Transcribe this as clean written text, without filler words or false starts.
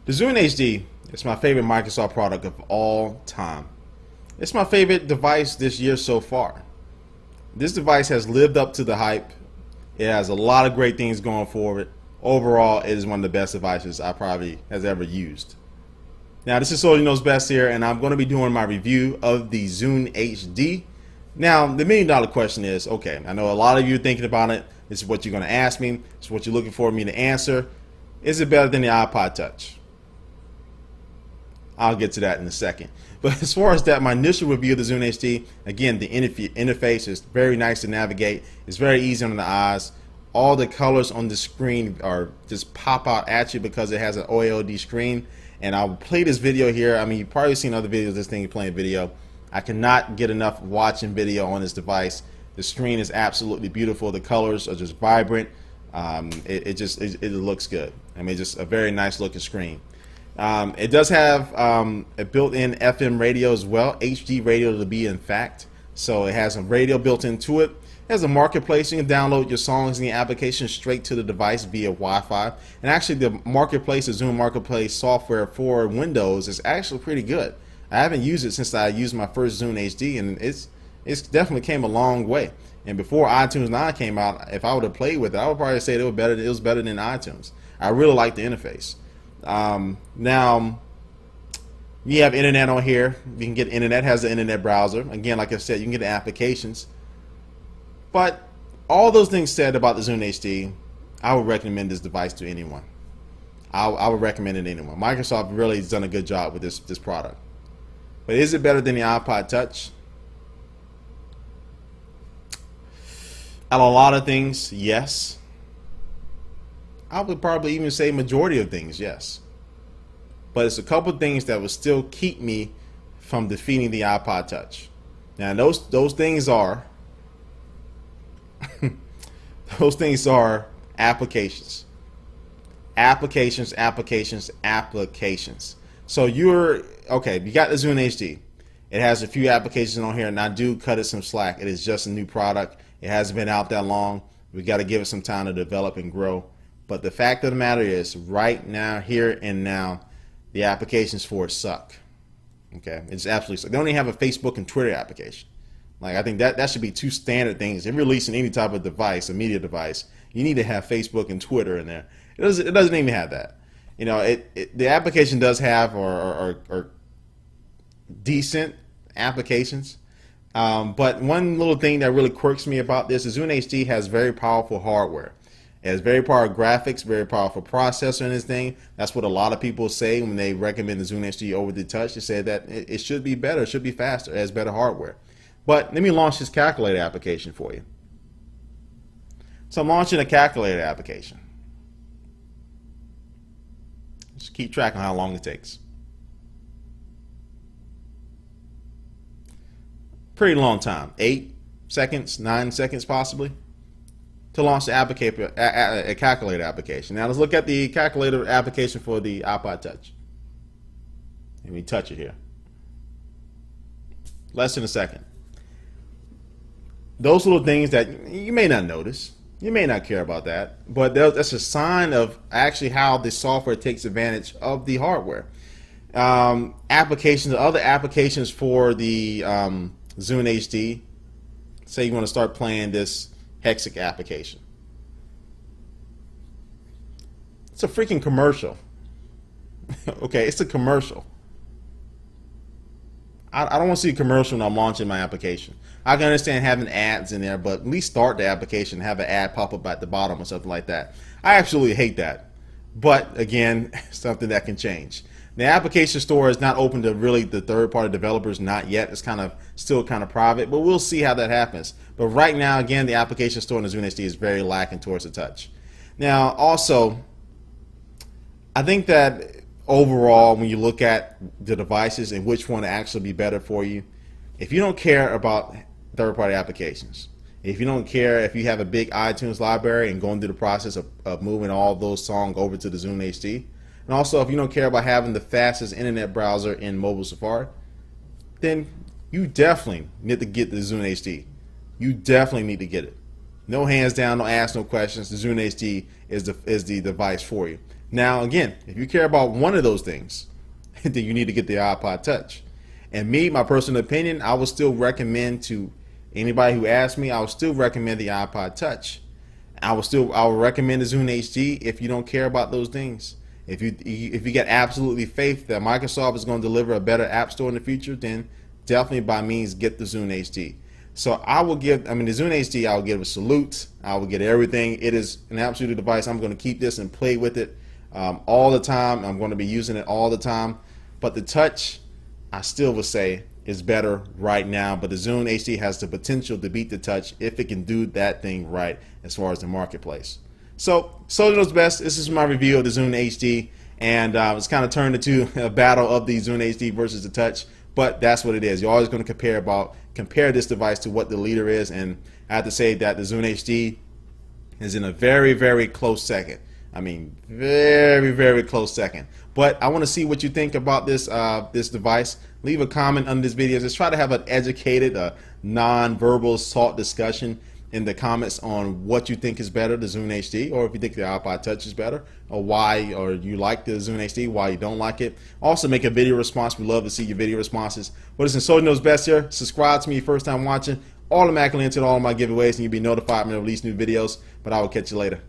The Zune HD is my favorite Microsoft product of all time. It's my favorite device this year so far. This device has lived up to the hype. It has a lot of great things going for it. Overall, it is one of the best devices I probably has ever used. Now, this is Soldier Knows Best here, and I'm going to be doing my review of the Zune HD. Now, the $1,000,000 question is, okay, I know a lot of you are thinking about it. This is what you're going to ask me. It's what you're looking for me to answer. Is it better than the iPod Touch? I'll get to that in a second. But as far as that, my initial review of the Zune HD, again, the interface is very nice to navigate. It's very easy on the eyes. All the colors on the screen are just pop out at you because it has an OLED screen. And I'll play this video here. I mean, you've probably seen other videos of this thing playing video. I cannot get enough watching video on this device. The screen is absolutely beautiful. The colors are just vibrant. It looks good. I mean, just a very nice looking screen. It does have a built-in FM radio as well, HD radio to be in fact. So it has a radio built into it. It has a marketplace. You can download your songs and your applications straight to the device via Wi-Fi. And actually, the marketplace, the Zune Marketplace software for Windows is actually pretty good. I haven't used it since I used my first Zune HD, and it's definitely came a long way. And before iTunes 9 came out, if I would have played with it, I would probably say it was better than iTunes. I really like the interface. Now you have internet on here. You can get internet, has the internet browser. Again, like I said, you can get the applications. But all those things said about the Zune HD, I would recommend this device to anyone. I would recommend it to anyone. Microsoft really has done a good job with this product. But is it better than the iPod Touch? Out of a lot of things, yes. I would probably even say majority of things, yes. But it's a couple things that would still keep me from defeating the iPod Touch. Now those things are those things are applications. Applications. So you're okay, you got the Zune HD. It has a few applications on here, and I do cut it some slack. It is just a new product. It hasn't been out that long. We got to give it some time to develop and grow. But the fact of the matter is, right now, here and now, the applications for it suck. Okay, it's absolutely suck. They don't even have a Facebook and Twitter application. Like, I think that should be two standard things. If you're releasing any type of device, a media device, you need to have Facebook and Twitter in there. It doesn't even have that. You know, the application does have or decent applications. But one little thing that really quirks me about this is Zune HD has very powerful hardware. It has very powerful graphics, very powerful processor in this thing. That's what a lot of people say when they recommend the Zune HD over the Touch. They say that it should be better, it should be faster, it has better hardware. But let me launch this calculator application for you. So I'm launching a calculator application. Just keep track on how long it takes. Pretty long time, 8 seconds, 9 seconds possibly, to launch the a calculator application. Now let's look at the calculator application for the iPod Touch. Let me touch it here. Less than a second. Those little things that you may not notice, you may not care about that, but that's a sign of actually how the software takes advantage of the hardware. Applications, other applications for the Zune HD. Say you want to start playing this Hexic application. It's a freaking commercial. Okay, it's a commercial. I don't want to see a commercial when I'm launching my application. I can understand having ads in there, but at least start the application, have an ad pop up at the bottom or something like that. I absolutely hate that. But again, something that can change. The application store is not open to really the third-party developers, not yet. It's still kind of private, but we'll see how that happens. But right now, again, the application store in the Zune HD is very lacking towards the Touch. Now, also, I think that overall, when you look at the devices and which one will actually be better for you, if you don't care about third-party applications, if you don't care if you have a big iTunes library and going through the process of moving all those songs over to the Zune HD, and also if you don't care about having the fastest internet browser in mobile Safari, then you definitely need to get the Zune HD. You definitely need to get it. No hands down, no ask, no questions. The Zune HD is the device for you. Now again, if you care about one of those things, then you need to get the iPod Touch. And me, my personal opinion, I would still recommend to anybody who asks me, I would still recommend the iPod Touch. I would recommend the Zune HD if you don't care about those things. If you get absolutely faith that Microsoft is going to deliver a better app store in the future, then definitely by means get the Zune HD. So I will give, the Zune HD, I will give a salute. I will get everything. It is an absolute device. I'm going to keep this and play with it all the time. I'm going to be using it all the time. But the Touch, I still would say, is better right now. But the Zune HD has the potential to beat the Touch if it can do that thing right as far as the marketplace. So knows best. This is my review of the Zune HD, and it's kind of turned into a battle of the Zune HD versus the Touch. But that's what it is. You're always going to compare this device to what the leader is, and I have to say that the Zune HD is in a very, very close second. Very, very close second. But I want to see what you think about this this device. Leave a comment under this video. Just try to have an educated, non-verbal salt discussion in the comments on what you think is better, the Zune HD, or if you think the iPod Touch is better, or why, or you like the Zune HD, why you don't like it. Also make a video response. We love to see your video responses. But listen, Soldier Knows Best here. Subscribe to me first time watching. Automatically enter all of my giveaways, and you'll be notified when I release new videos. But I will catch you later.